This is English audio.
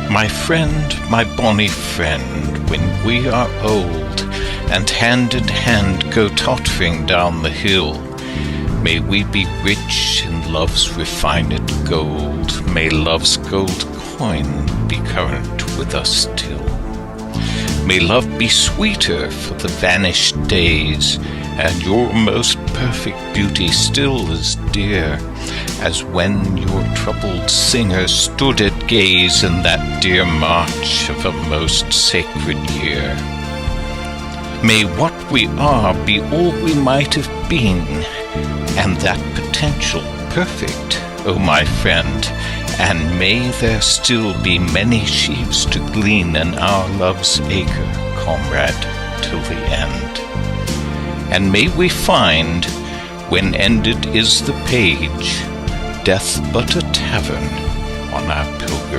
My friend, my bonny friend, when we are old, and hand in hand go tottering down the hill, may we be rich in love's refined gold, may love's gold coin be current with us still. May love be sweeter for the vanished days, and your most perfect beauty still as dear as when your troubled singer stood at gaze in that dear march of a most sacred year. May what we are be all we might have been, and that potential perfect, O my friend, and may there still be many sheaves to glean in our love's acre, comrade, till the end. And may we find, when ended is the page, death but a tavern on our pilgrimage.